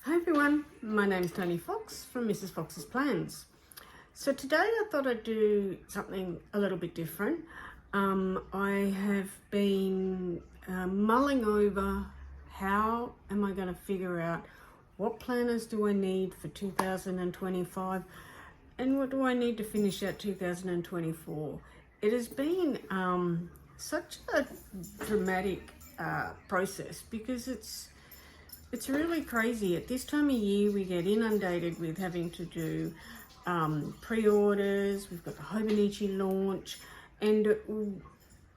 Hi everyone, my name's Tony Fox from Mrs. Fox's Plans. So today I thought I'd do something a little bit different. I have been mulling over how am I going to figure out what planners do I need for 2025 and what do I need to finish out 2024. It has been such a dramatic process because it's really crazy. At this time of year, we get inundated with having to do pre-orders. We've got the Hobonichi launch, and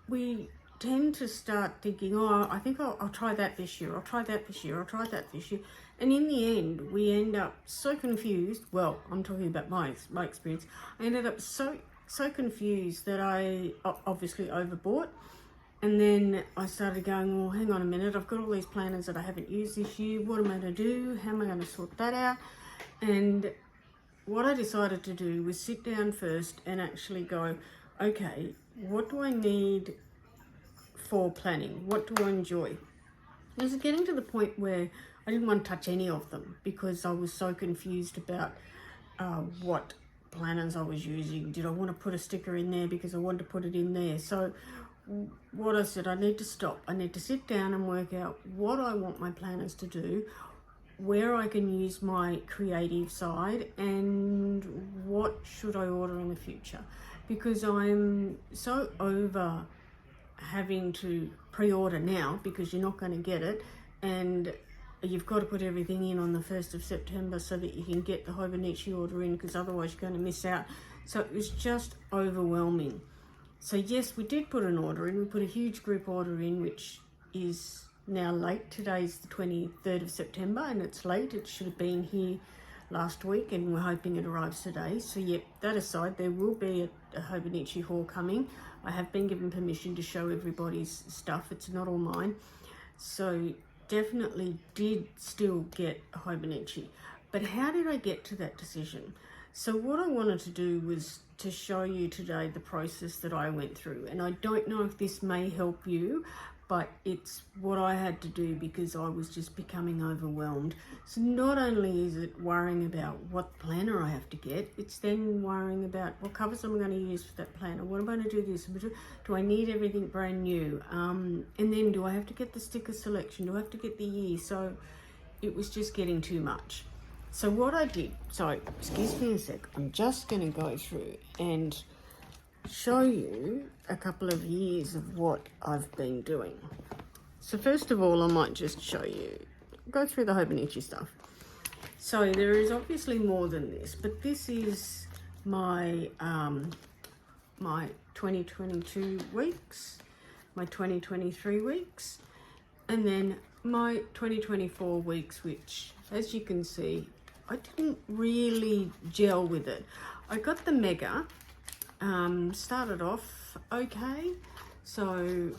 we tend to start thinking, oh, I think I'll try that this year. I'll try that this year. I'll try that this year. And in the end, we end up so confused. Well, I'm talking about my experience. I ended up so confused that I obviously overbought. And then I started going, well, hang on a minute, I've got all these planners that I haven't used this year. What am I going to do? How am I going to sort that out? And what I decided to do was sit down first and actually go, okay, what do I need for planning? What do I enjoy? I was getting to the point where I didn't want to touch any of them because I was so confused about what planners I was using. Did I want to put a sticker in there because I wanted to put it in there? So what I said, I need to stop. I need to sit down and work out what I want my planners to do, where I can use my creative side, and what should I order in the future. Because I'm so over having to pre-order now because you're not going to get it, and you've got to put everything in on the 1st of September so that you can get the Hobonichi order in, because otherwise you're going to miss out. So it was just overwhelming. So yes, we did put an order in. We put a huge group order in, which is now late. Today's the 23rd of September and it's late. It should have been here last week and we're hoping it arrives today. So yep, that aside, there will be a Hobonichi haul coming. I have been given permission to show everybody's stuff. It's not all mine. So definitely did still get a Hobonichi. But how did I get to that decision? So what I wanted to do was to show you today the process that I went through. And I don't know if this may help you, but it's what I had to do because I was just becoming overwhelmed. So not only is it worrying about what planner I have to get, it's then worrying about what covers I'm going to use for that planner. What am I going to do this? Do I need everything brand new? And then do I have to get the sticker selection? Do I have to get the year? So it was just getting too much. So what I did, so excuse me a sec, I'm just going to go through and show you a couple of years of what I've been doing. So first of all, I might just show you, go through the Hobonichi stuff. So there is obviously more than this, but this is my my 2022 weeks, my 2023 weeks, and then my 2024 weeks, which as you can see, I didn't really gel with it. I got the mega, started off okay, so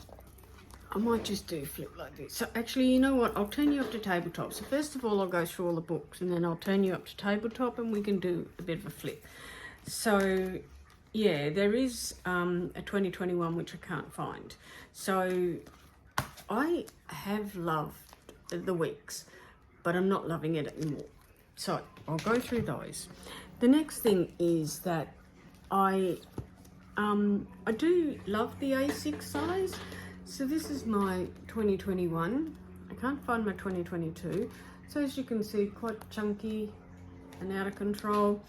I might just do flip like this. So actually, you know what, I'll turn you up to tabletop. So first of all, I'll go through all the books and then I'll turn you up to tabletop and we can do a bit of a flip. So yeah, there is a 2021 which I can't find. So I have loved the weeks, but I'm not loving it anymore. So I'll go through those. The next thing is that I do love the A6 size. So this is my 2021. I can't find my 2022. So as you can see, quite chunky and out of control.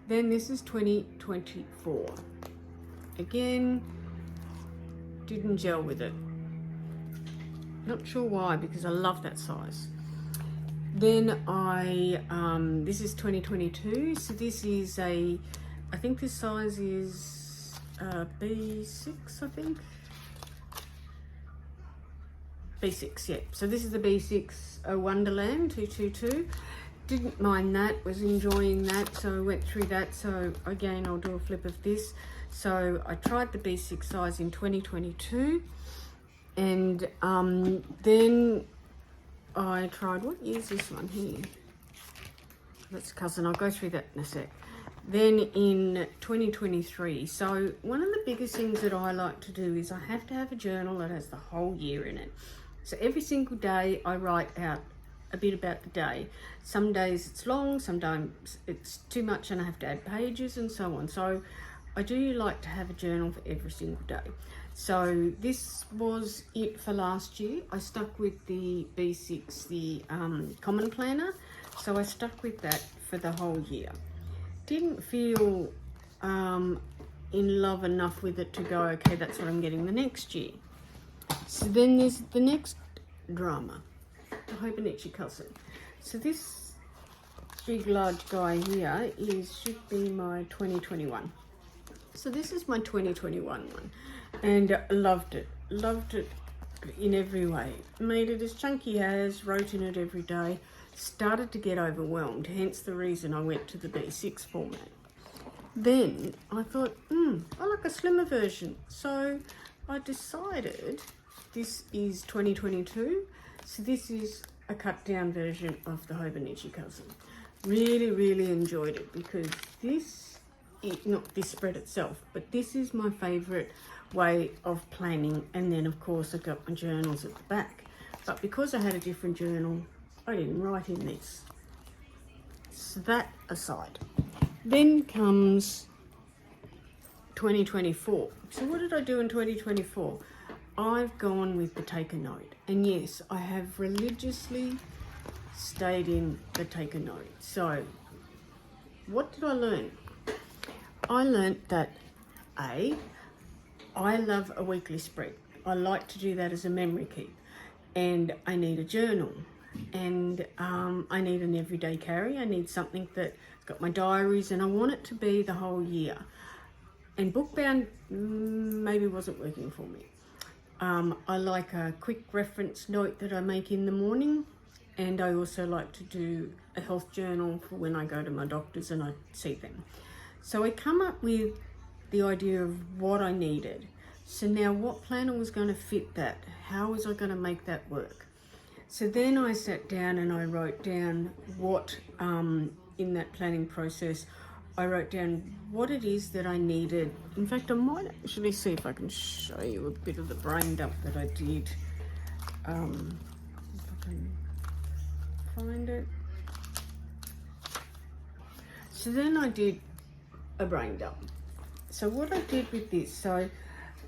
Then this is 2024. Again, didn't gel with it. Not sure why, because I love that size. Then this is 2022, so this is I think this size is B6, I think. B6, yeah. So this is the B6 Wonderland 222. Didn't mind that, was enjoying that, so I went through that. So again, I'll do a flip of this. So I tried the B6 size in 2022, and then I tried, what year's this one here? That's cousin, I'll go through that in a sec. Then in 2023, so one of the biggest things that I like to do is I have to have a journal that has the whole year in it. So every single day I write out a bit about the day. Some days it's long, sometimes it's too much and I have to add pages and so on. So I do like to have a journal for every single day. So this was it for last year. I stuck with the B6, the common planner. So I stuck with that for the whole year. Didn't feel in love enough with it to go, okay, that's what I'm getting the next year. So then there's the next drama, the Hobonichi cousin. So this big large guy here should be my 2021. So this is my 2021 one, and loved it in every way. Made it as chunky as, wrote in it every day, started to get overwhelmed, hence the reason I went to the B6 format. Then I thought, I like a slimmer version. So I decided this is 2022. So this is a cut down version of the Hobonichi cousin. Really, really enjoyed it because not this spread itself, but this is my favorite way of planning. And then of course I got my journals at the back. But because I had a different journal, I didn't write in this. So that aside. Then comes 2024. So what did I do in 2024? I've gone with the take a note. And yes, I have religiously stayed in the take a note. So what did I learn? I learned that I love a weekly spread. I like to do that as a memory keep. And I need a journal. And I need an everyday carry. I need something that's got my diaries, and I want it to be the whole year. And bookbound maybe wasn't working for me. I like a quick reference note that I make in the morning, and I also like to do a health journal for when I go to my doctors and I see them. So I come up with the idea of what I needed. So now what planner was going to fit that? How was I going to make that work? So then I sat down and I wrote down what, in that planning process, I wrote down what it is that I needed. In fact, I might actually see if I can show you a bit of the brain dump that I did. If I can find it. So then I did a brain dump. So what I did with this, so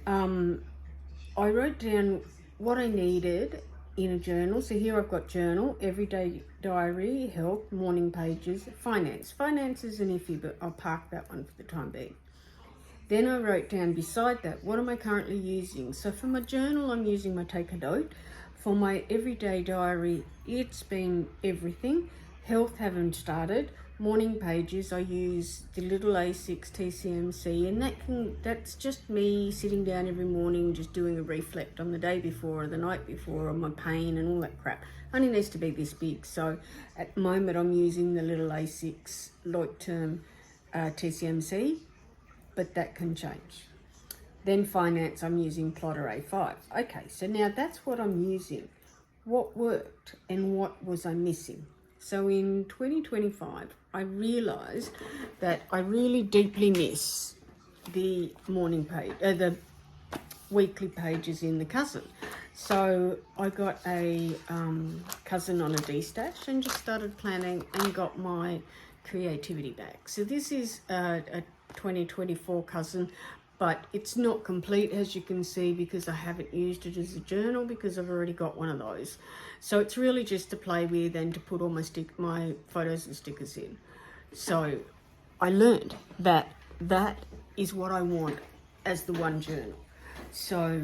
I wrote down what I needed in a journal. So here I've got journal, everyday diary, health, morning pages, finance. Finance is an iffy, but I'll park that one for the time being. Then I wrote down beside that, what am I currently using? So for my journal, I'm using my take a note. For my everyday diary, it's been everything. Health, haven't started. Morning pages, I use the little A6 TCMC, and that's just me sitting down every morning just doing a reflect on the day before or the night before on my pain and all that crap. Only needs to be this big. So at the moment I'm using the little A6 Leuchtturm TCMC, but that can change. Then finance, I'm using Plotter A5. Okay, so now that's what I'm using. What worked and what was I missing? So in 2025, I realised that I really deeply miss the morning page, the weekly pages in the cousin. So I got a cousin on a D-stash and just started planning and got my creativity back. So this is a 2024 cousin, but it's not complete, as you can see, because I haven't used it as a journal because I've already got one of those. So it's really just to play with and to put all my photos and stickers in. So I learned that is what I want as the one journal. So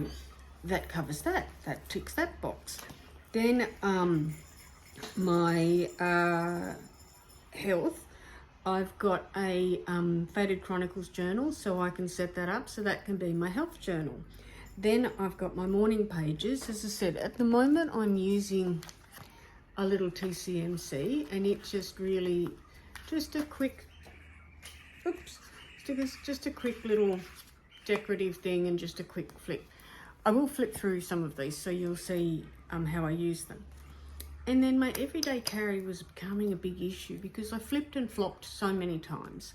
that covers that. That ticks that box. Then my health. I've got a Faded Chronicles journal, so I can set that up, so that can be my health journal. Then I've got my morning pages. As I said, at the moment I'm using a little TCMC, and it's just really just a quick little decorative thing and just a quick flip. I will flip through some of these so you'll see how I use them. And then my everyday carry was becoming a big issue because I flipped and flopped so many times.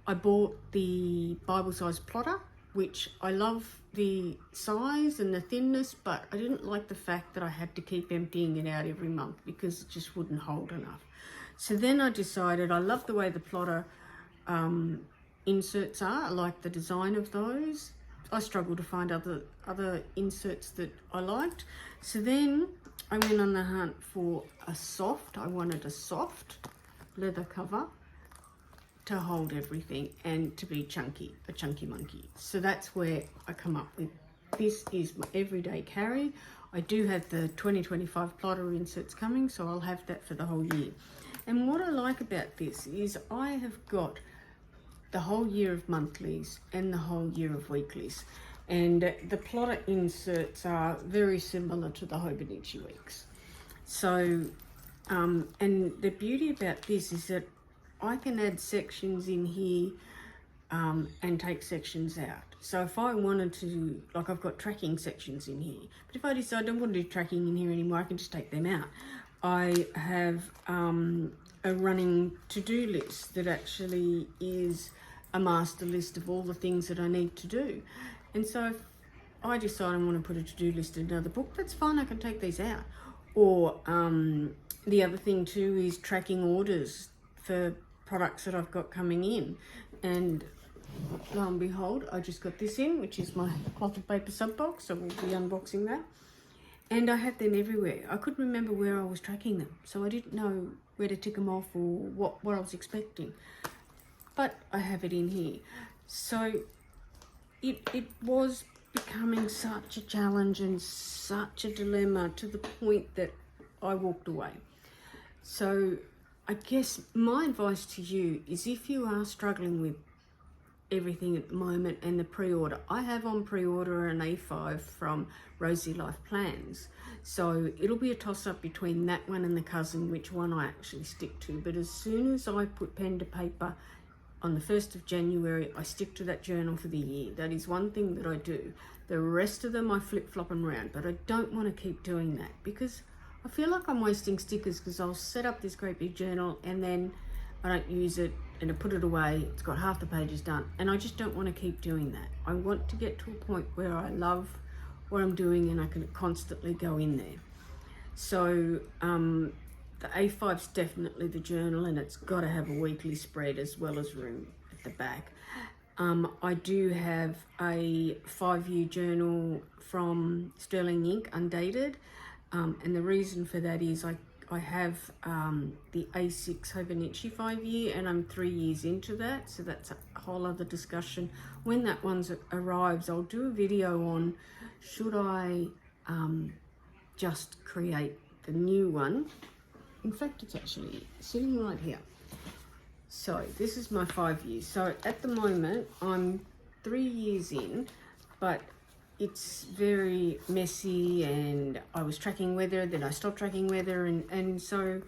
I bought the Bible size plotter, which I love the size and the thinness, but I didn't like the fact that I had to keep emptying it out every month because it just wouldn't hold enough. So then I decided, I love the way the plotter inserts are. I like the design of those. I struggle to find other inserts that I liked. So then I went on the hunt for I wanted a soft leather cover to hold everything and to be chunky, a chunky monkey. So that's where I come up with, this is my everyday carry. I do have the 2025 plotter inserts coming, so I'll have that for the whole year. And what I like about this is I have got the whole year of monthlies and the whole year of weeklies. And the plotter inserts are very similar to the Hobonichi weeks. So, and the beauty about this is that I can add sections in here and take sections out. So if I wanted to, like I've got tracking sections in here, but if I decide I don't want to do tracking in here anymore, I can just take them out. I have a running to-do list that actually is a master list of all the things that I need to do. And so if I decide I want to put a to-do list in another book, that's fine, I can take these out. Or the other thing too is tracking orders for products that I've got coming in. And lo and behold, I just got this in, which is my cloth and paper sub box, so we'll be unboxing that. And I had them everywhere. I couldn't remember where I was tracking them, so I didn't know where to tick them off or what I was expecting. But I have it in here. So it was becoming such a challenge and such a dilemma to the point that I walked away. So I guess my advice to you is, if you are struggling with everything at the moment and the pre-order, I have on pre-order an A5 from Rosy Life Plans, so it'll be a toss-up between that one and the cousin which one I actually stick to. But as soon as I put pen to paper on the 1st of January, I stick to that journal for the year. That is one thing that I do. The rest of them I flip-flop them around, but I don't want to keep doing that because I feel like I'm wasting stickers, because I'll set up this great big journal and then I don't use it and I put it away. It's got half the pages done, and I just don't want to keep doing that. I want to get to a point where I love what I'm doing and I can constantly go in there. So the A5's definitely the journal, and it's got to have a weekly spread as well as room at the back. I do have a 5-year journal from Sterling Ink, undated. And the reason for that is I have the A6 Hobonichi 5-year, and I'm 3 years into that, so that's a whole other discussion. When that one arrives, I'll do a video on, should I just create the new one. In fact, it's actually sitting right here. So this is my 5 years. So at the moment, I'm 3 years in, but it's very messy, and I was tracking weather, then I stopped tracking weather, and so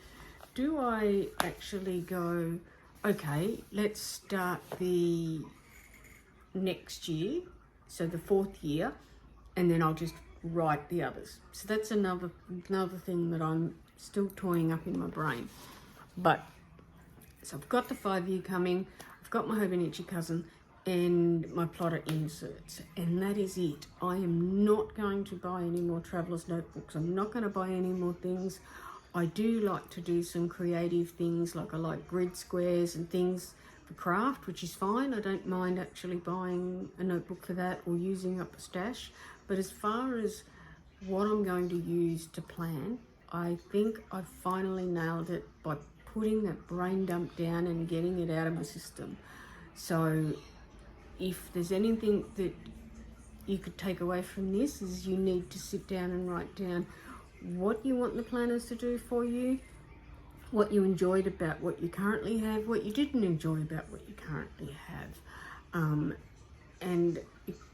do I actually go, okay, let's start the next year, so the 4th year, and then I'll just write the others. So that's another thing that I'm still toying up in my brain. But so I've got the 5-year coming, I've got my Hobonichi cousin, and my plotter inserts, and that is it. I am not going to buy any more traveller's notebooks. I'm not going to buy any more things. I do like to do some creative things, like I like grid squares and things for craft, which is fine. I don't mind actually buying a notebook for that or using up a stash. But as far as what I'm going to use to plan, I think I've finally nailed it by putting that brain dump down and getting it out of my system. So if there's anything that you could take away from this, is you need to sit down and write down what you want the planners to do for you, what you enjoyed about what you currently have, what you didn't enjoy about what you currently have, and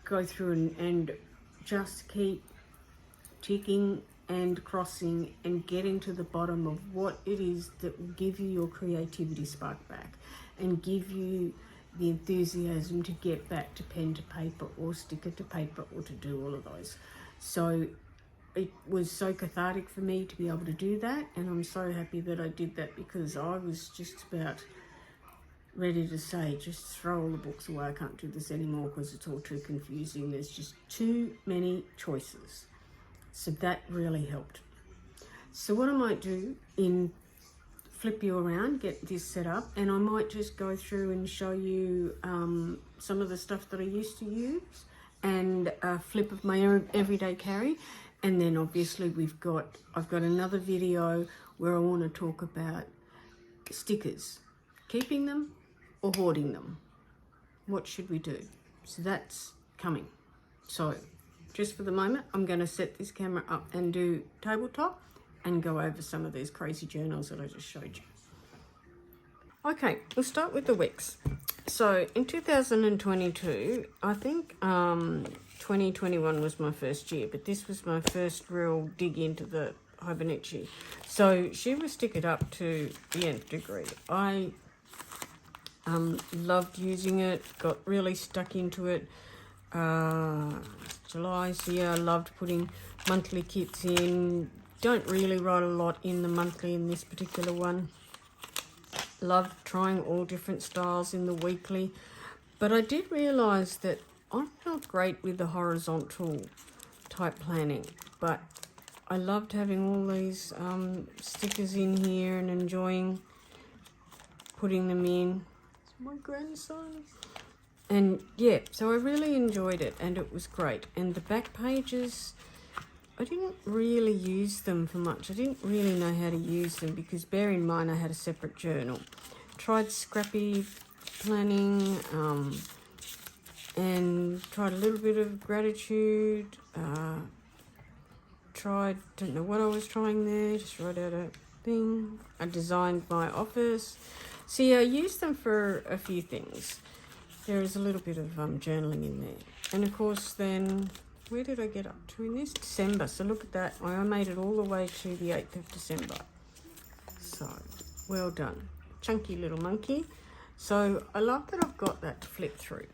go through and just keep ticking and crossing and getting to the bottom of what it is that will give you your creativity spark back and give you the enthusiasm to get back to pen to paper or sticker to paper or to do all of those. So it was so cathartic for me to be able to do that, and I'm so happy that I did that, because I was just about ready to say, just throw all the books away. I can't do this anymore because it's all too confusing. There's just too many choices. So that really helped. So what I might do in flip you around, get this set up, and I might just go through and show you some of the stuff that I used to use and a flip of my own everyday carry. And then obviously I've got another video where I want to talk about stickers, keeping them or hoarding them. What should we do? So that's coming. So just for the moment, I'm going to set this camera up and do tabletop and go over some of these crazy journals that I just showed you. Okay, we'll start with the wicks. So in 2022, I think 2021 was my first year, but this was my first real dig into the Hibernacci. So she was stickered up to the nth degree. I loved using it, got really stuck into it. July's year, I loved putting monthly kits in. Don't really write a lot in the monthly in this particular one. Loved trying all different styles in the weekly. But I did realise that I'm not great with the horizontal type planning. But I loved having all these stickers in here and enjoying putting them in. It's my grandson. And yeah, so I really enjoyed it and it was great. And the back pages, I didn't really use them for much. I didn't really know how to use them because bear in mind I had a separate journal. Tried scrappy planning and tried a little bit of gratitude. Don't know what I was trying there, just wrote out a thing. I designed my office. So yeah, I used them for a few things. There is a little bit of journaling in there. And of course then, where did I get up to in this? December. So look at that. I made it all the way to the 8th of December. So, well done. Chunky little monkey. So I love that I've got that to flip through.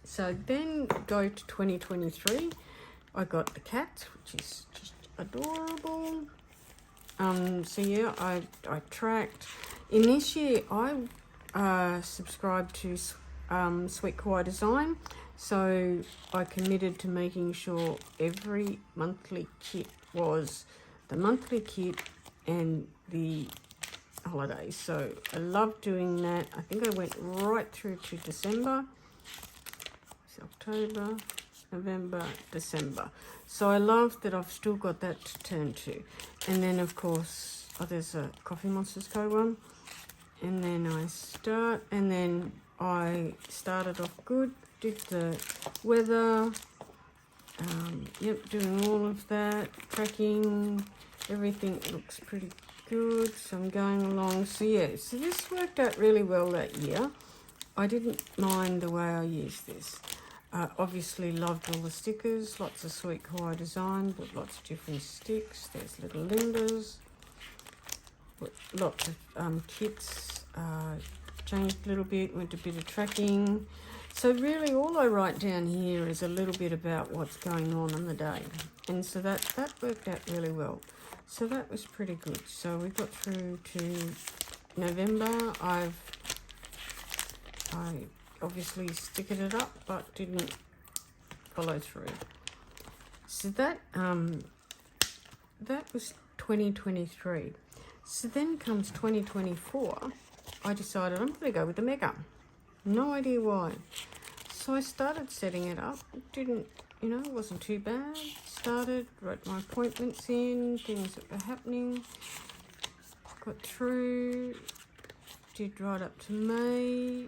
So then go to 2023. I got the cat, which is just adorable. So yeah, I tracked. In this year, I subscribed to Sweet Kawaii Design. So I committed to making sure every monthly kit was the monthly kit and the holidays. So I love doing that. I think I went right through to December. It's October, November, December. So I love that I've still got that to turn to. And then of course, there's a Coffee Monsters Co one. And then I started off good. Did the weather, doing all of that, tracking, everything looks pretty good, so I'm going along. So yeah, so this worked out really well that year. I didn't mind the way I used this. Obviously loved all the stickers, lots of Sweet Kawaii Design, but lots of different sticks. There's little Lindas, lots of kits, changed a little bit, went a bit of tracking. So really all I write down here is a little bit about what's going on the day. And so that worked out really well. So that was pretty good. So we got through to November. I obviously stickered it up, but didn't follow through. So that was 2023. So then comes 2024. I decided I'm going to go with the Mega. No idea why. So I started setting it up. It didn't, it wasn't too bad. Started, wrote my appointments in, things that were happening. Got through, did right up to May.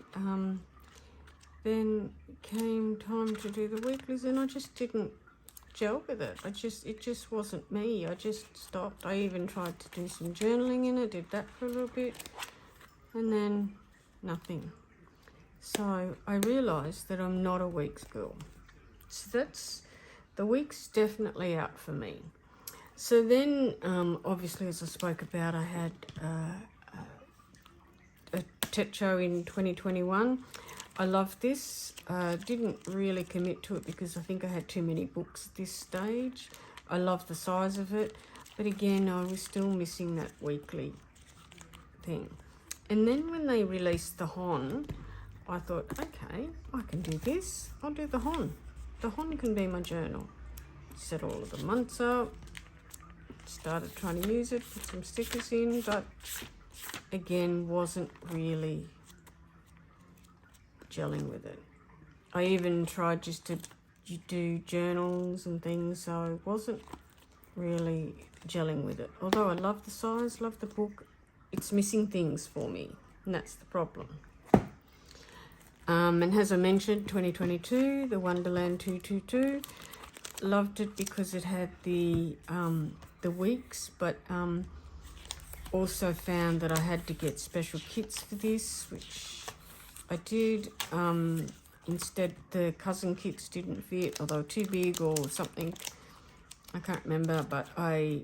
Then came time to do the weeklies and I just didn't gel with it. It just wasn't me. I just stopped. I even tried to do some journaling in it, did that for a little bit, and then nothing. So I realised that I'm not a weeks girl. So that's, the week's definitely out for me. So then, obviously, as I spoke about, I had a TET show in 2021. I loved this. Didn't really commit to it because I think I had too many books at this stage. I love the size of it. But again, I was still missing that weekly thing. And then when they released the Hon, I thought, okay, I can do this. I'll do the Hon. The Hon can be my journal. Set all of the months up. Started trying to use it, put some stickers in, but again, wasn't really gelling with it. I even tried just to do journals and things, so I wasn't really gelling with it. Although I love the size, love the book, it's missing things for me, and that's the problem. And as I mentioned, 2022, the Wonderland 222, loved it because it had the weeks, but also found that I had to get special kits for this, which I did. Instead, the cousin kits didn't fit, although too big or something. I can't remember, but I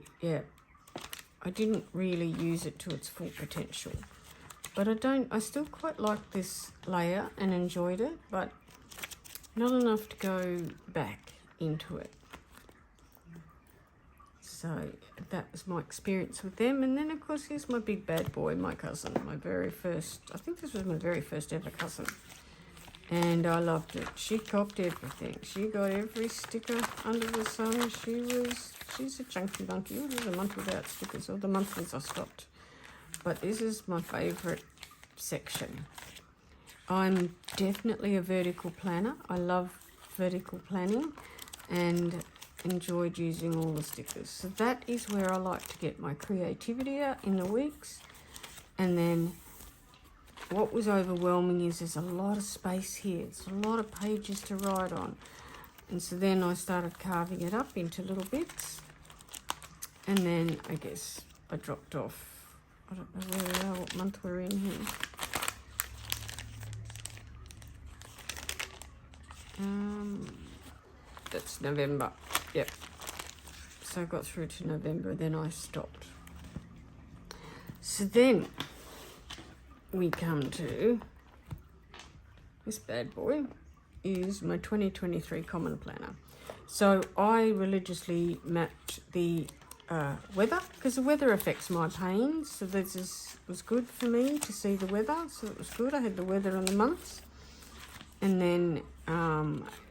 didn't really use it to its full potential. But I still quite like this layer and enjoyed it, but not enough to go back into it. So that was my experience with them. And then, of course, here's my big bad boy, my cousin, I think this was my very first ever cousin. And I loved it. She copped everything. She got every sticker under the sun. She's a chunky monkey. It was a month without stickers, or the monthlies I stopped. But this is my favourite section. I'm definitely a vertical planner. I love vertical planning and enjoyed using all the stickers. So that is where I like to get my creativity out in the weeks. And then what was overwhelming is there's a lot of space here. It's a lot of pages to write on. And so then I started carving it up into little bits. And then I guess I dropped off. I don't know where we are, what month we're in here. That's November. Yep. So I got through to November, then I stopped. So then we come to this bad boy, is my 2023 Common Planner. So I religiously mapped the weather, because the weather affects my pains. So this was good for me to see the weather. So it was good. I had the weather on the months. And then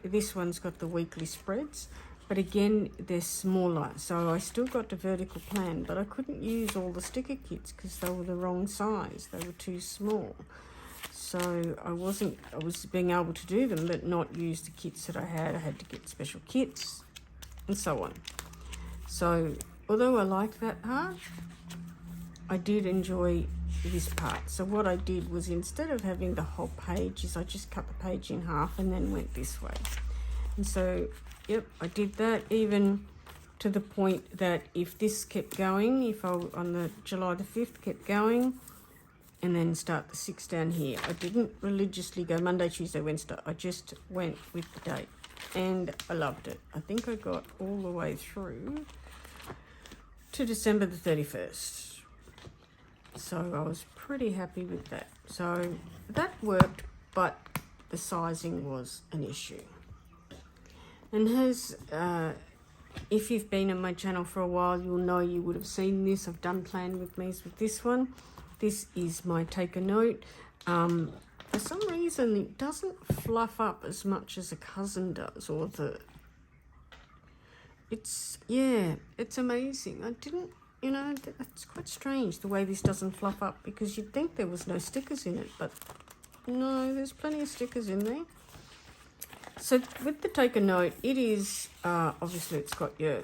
this one's got the weekly spreads. But again, they're smaller. So I still got the vertical plan, but I couldn't use all the sticker kits because they were the wrong size. They were too small. So I was being able to do them, but not use the kits that I had. I had to get special kits and so on. So although I liked that part, I did enjoy this part. So what I did was, instead of having the whole page, is I just cut the page in half and then went this way. And so, yep, I did that, even to the point that if this kept going, if I on the July the 5th kept going, and then start the 6th down here, I didn't religiously go Monday, Tuesday, Wednesday. I just went with the date, and I loved it. I think I got all the way through to December the 31st. So I was pretty happy with that. So that worked, but the sizing was an issue. And if you've been on my channel for a while, you'll know, you would have seen this. I've done plan with me's with this one. This is my take a note. For some reason, it doesn't fluff up as much as a cousin does, or it's amazing. I didn't, it's quite strange the way this doesn't fluff up, because you'd think there was no stickers in it, but no, there's plenty of stickers in there. So with the take a note, it is, obviously it's got your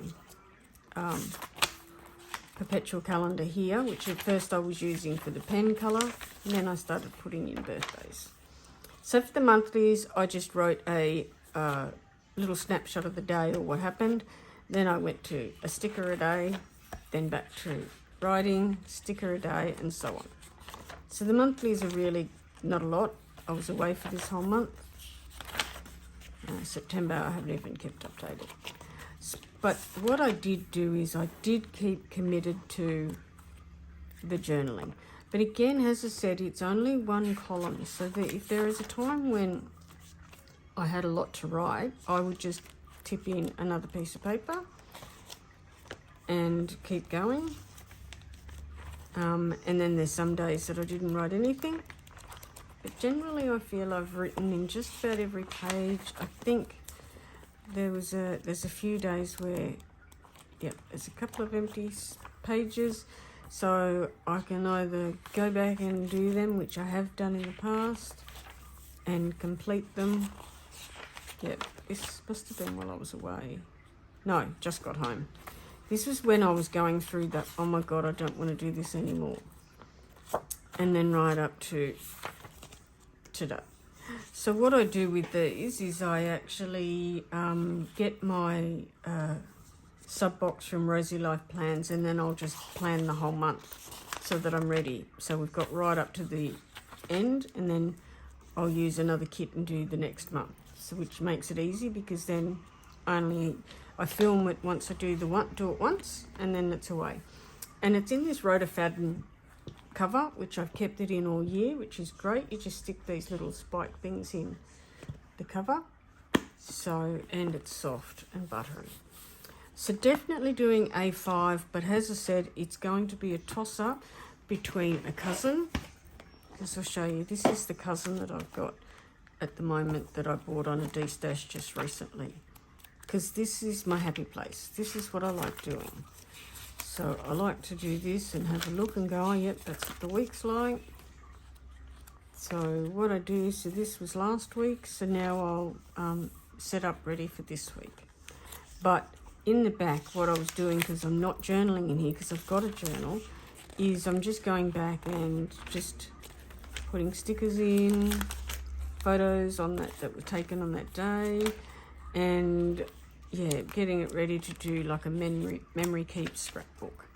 perpetual calendar here, which at first I was using for the pen colour, and then I started putting in birthdays. So for the monthlies, I just wrote a little snapshot of the day or what happened. Then I went to a sticker a day, then back to writing, sticker a day, and so on. So the monthlies are really not a lot. I was away for this whole month. September, I haven't even kept updated. But what I did do is I did keep committed to the journaling. But again, as I said, it's only one column. So that if there is a time when I had a lot to write, I would just tip in another piece of paper and keep going. And then there's some days that I didn't write anything. But generally I feel I've written in just about every page. I think there's a few days where, there's a couple of empty pages. So I can either go back and do them, which I have done in the past, and complete them. This must have been while I was away. No, just got home. This was when I was going through that, oh my God, I don't want to do this anymore. And then right up to today. So what I do with these is I actually get my sub box from Rosy Life Plans, and then I'll just plan the whole month so that I'm ready. So we've got right up to the end, and then I'll use another kit and do the next month. So which makes it easy, because then I film it once I do it once, and then it's away. And it's in this Rotofadden cover, which I've kept it in all year, which is great. You just stick these little spike things in the cover. So, and it's soft and buttery. So definitely doing A5, but as I said, it's going to be a toss-up between a cousin. As I'll show you, this is the cousin that I've got at the moment that I bought on a D-stash just recently. Because this is my happy place. This is what I like doing. So I like to do this and have a look and go, oh, yep, that's what the week's like. So what I do, so this was last week, so now I'll set up ready for this week. But in the back, what I was doing, because I'm not journaling in here, because I've got a journal, is I'm just going back and just putting stickers in, photos on that were taken on that day, and getting it ready to do like a memory keep scrapbook.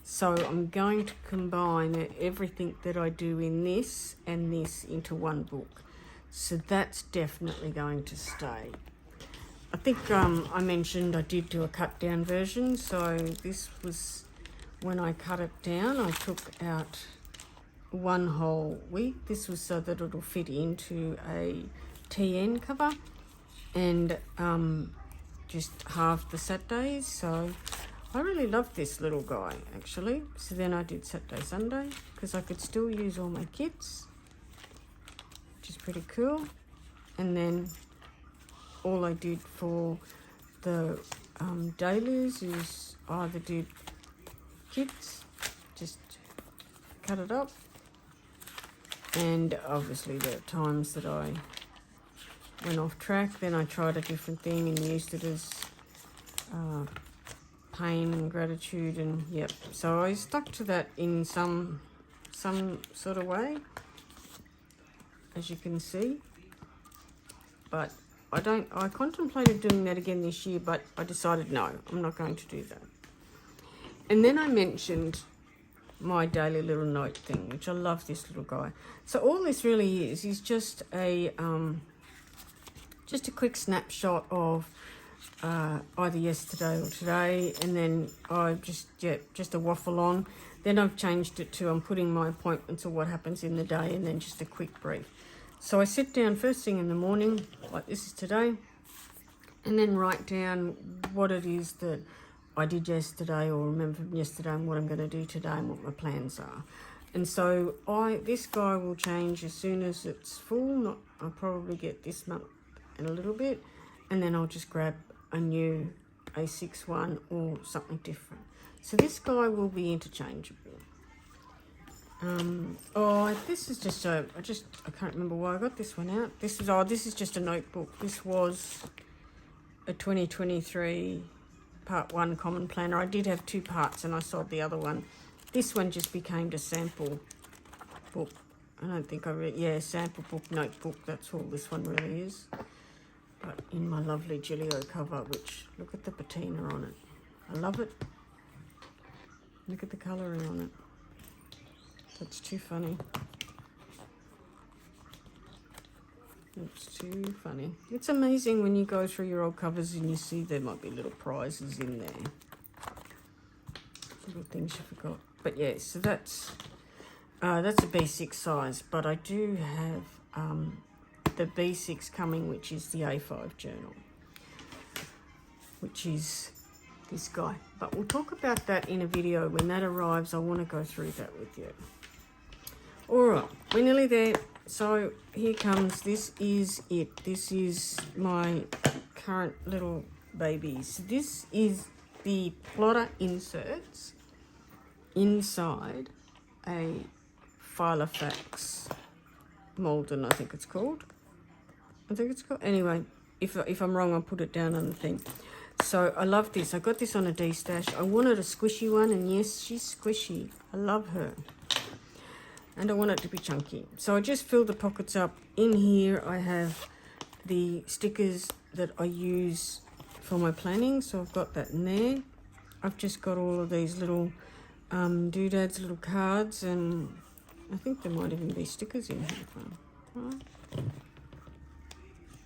So I'm going to combine everything that I do in this and this into one book. So that's definitely going to stay. I think I mentioned I did do a cut down version. So this was when I cut it down, I took out one whole week. This was so that it'll fit into a TN cover, and just half the Saturdays. So I really love this little guy actually. So then I did Saturday, Sunday, because I could still use all my kits, which is pretty cool. And then all I did for the dailies is I either did kits, just cut it up, and obviously there are times that I went off track, then I tried a different thing and used it as pain and gratitude, and so I stuck to that in some sort of way, as you can see. But I contemplated doing that again this year, but I decided no, I'm not going to do that. And then I mentioned my daily little note thing, which I love this little guy. So all this really is just a quick snapshot of either yesterday or today, and then I just a waffle on. Then I've changed it to I'm putting my appointments or what happens in the day, and then just a quick brief. So I sit down first thing in the morning, like this is today, and then write down what it is that I did yesterday or remember from yesterday, and what I'm going to do today and what my plans are. And so this guy will change as soon as it's full. I'll probably get this month and a little bit, and then I'll just grab a new A6 one or something different. So this guy will be interchangeable. This is just I can't remember why I got this one out. This is just a notebook. This was a 2023 part 1 common planner. I did have 2 parts and I sold the other one. This one just became a sample book. I don't think sample book, notebook, that's all this one really is. But in my lovely Gilio cover, which, look at the patina on it. I love it. Look at the colouring on it. That's too funny. It's too funny. It's amazing when you go through your old covers and you see there might be little prizes in there. Little things you forgot. But yeah, so that's a B6 size, but I do have the B6 coming, which is the A5 journal, which is this guy. But we'll talk about that in a video. When that arrives, I want to go through that with you. Alright, we're nearly there. So here comes, this is it. This is my current little babies. This is the plotter inserts inside a Filofax Malden, I think it's called. Anyway, if I'm wrong, I'll put it down on the thing. So I love this. I got this on a D-stash. I wanted a squishy one, and yes, she's squishy. I love her. And I want it to be chunky. So I just filled the pockets up. In here I have the stickers that I use for my planning. So I've got that in there. I've just got all of these little doodads, little cards, and I think there might even be stickers in here. Right.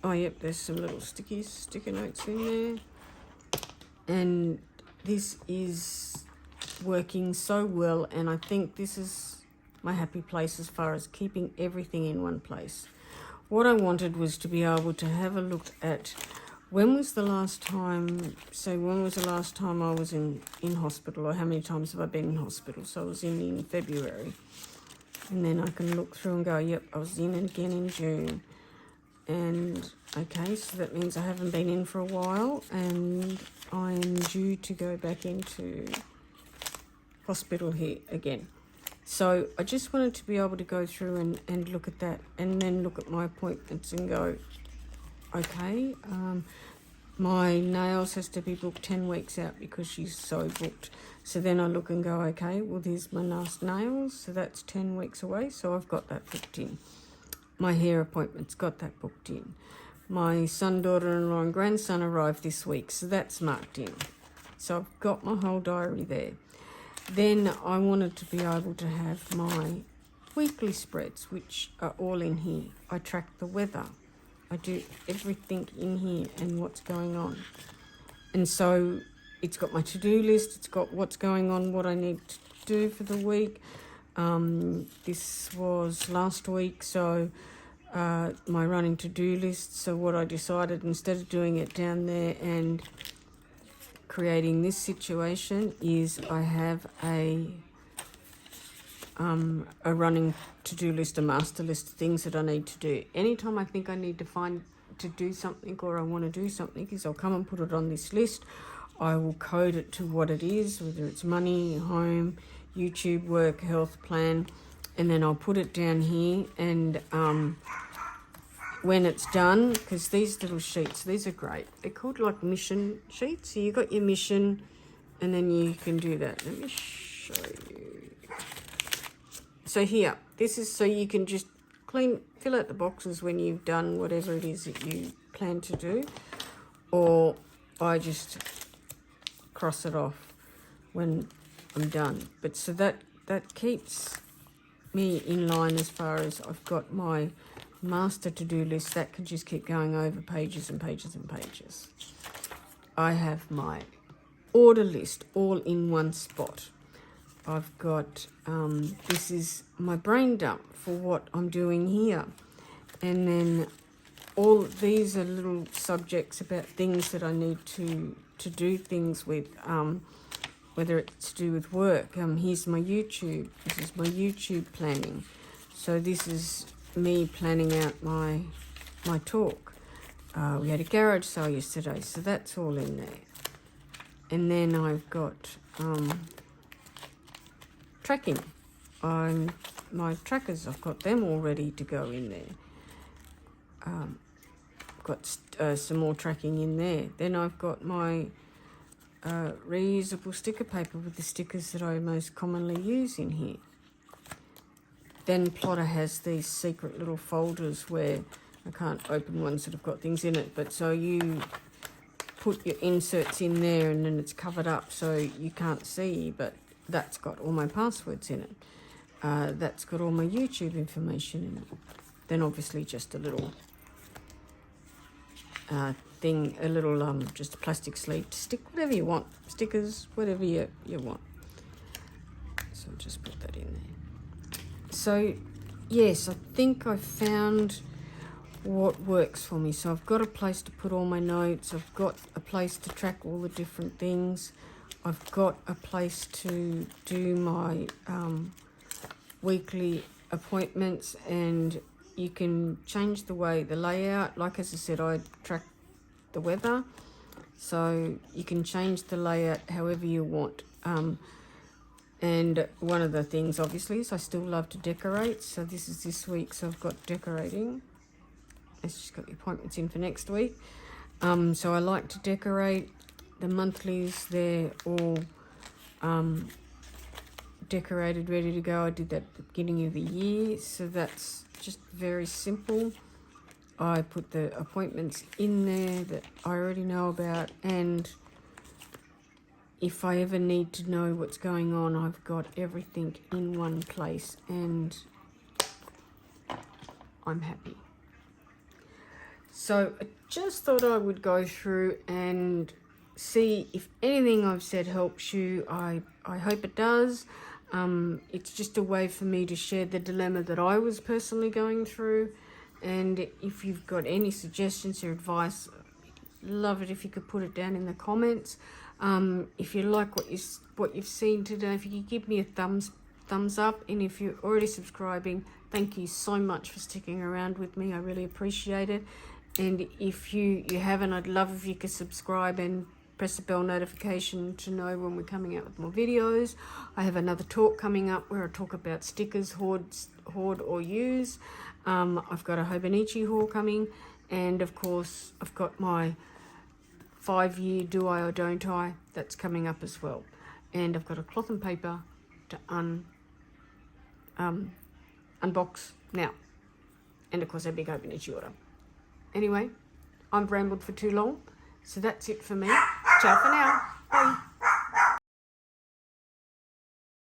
Oh, yep, there's some little sticker notes in there. And this is working so well, and I think this is my happy place as far as keeping everything in one place. What I wanted was to be able to have a look at when was the last time I was in hospital, or how many times have I been in hospital. So I was in February, and then I can look through and go, yep, I was in again in June. And okay, so that means I haven't been in for a while, and I'm due to go back into hospital here again. So I just wanted to be able to go through and look at that, and then look at my appointments and go, okay, my nails has to be booked 10 weeks out because she's so booked. So then I look and go, okay, well, there's my last nails, so that's 10 weeks away, so I've got that booked in. My hair appointment's got that booked in. My son, daughter-in-law and grandson arrived this week, so that's marked in. So I've got my whole diary there. Then I wanted to be able to have my weekly spreads, which are all in here. I track the weather. I do everything in here and what's going on. And so it's got my to-do list. It's got what's going on, what I need to do for the week. This was last week, so my running to-do list. So what I decided, instead of doing it down there and creating this situation, is I have a running to-do list, a master list of things that I need to do. Anytime I think I need to do something, or I want to do something, is I'll come and put it on this list. I will code it to what it is, whether it's money, home, YouTube, work, health, plan, and then I'll put it down here. And when it's done, because these little sheets, these are great. They're called like mission sheets. So you got your mission, and then you can do that. Let me show you. So here, this is so you can just fill out the boxes when you've done whatever it is that you plan to do, or I just cross it off when I'm done. But so that keeps me in line as far as I've got my master to-do list that can just keep going over pages and pages and pages. I have my order list all in one spot. I've got this is my brain dump for what I'm doing here, and then all these are little subjects about things that I need to do things with, whether it's to do with work. Here's my YouTube. This is my YouTube planning. So this is me planning out my talk. We had a garage sale yesterday, so that's all in there. And then I've got tracking. My trackers, I've got them all ready to go in there. Got some more tracking in there. Then I've got my reusable sticker paper with the stickers that I most commonly use in here. Then Plotter has these secret little folders where I can't open ones that have got things in it, but so you put your inserts in there and then it's covered up so you can't see, but that's got all my passwords in it. That's got all my YouTube information in it. Then obviously just a little thing, a little just a plastic sleeve to stick whatever you want, stickers, whatever you want. So I'll just put that in there. So yes, I think I found what works for me. So I've got a place to put all my notes. I've got a place to track all the different things. I've got a place to do my weekly appointments, and you can change the way the layout. Like as I said, I track the weather, so you can change the layout however you want. And one of the things obviously is I still love to decorate. So this is this week, so I've got decorating. It's just got the appointments in for next week. So I like to decorate. The monthlies, they're all decorated, ready to go. I did that at the beginning of the year, so that's just very simple. I put the appointments in there that I already know about, and if I ever need to know what's going on, I've got everything in one place, and I'm happy. So I just thought I would go through and see if anything I've said helps you. I hope it does. It's just a way for me to share the dilemma that I was personally going through. And if you've got any suggestions or advice, love it if you could put it down in the comments. If you like what you've seen today, if you could give me a thumbs up, and if you're already subscribing, thank you so much for sticking around with me. I really appreciate it. And if you haven't, I'd love if you could subscribe and press the bell notification to know when we're coming out with more videos. I have another talk coming up where I talk about stickers, hoard or use. I've got a Hobonichi haul coming, and of course I've got my 5-year do I or don't I that's coming up as well. And I've got a cloth and paper to unbox now, and of course a big Hobonichi order. Anyway, I've rambled for too long, so that's it for me. Ciao for now. Bye.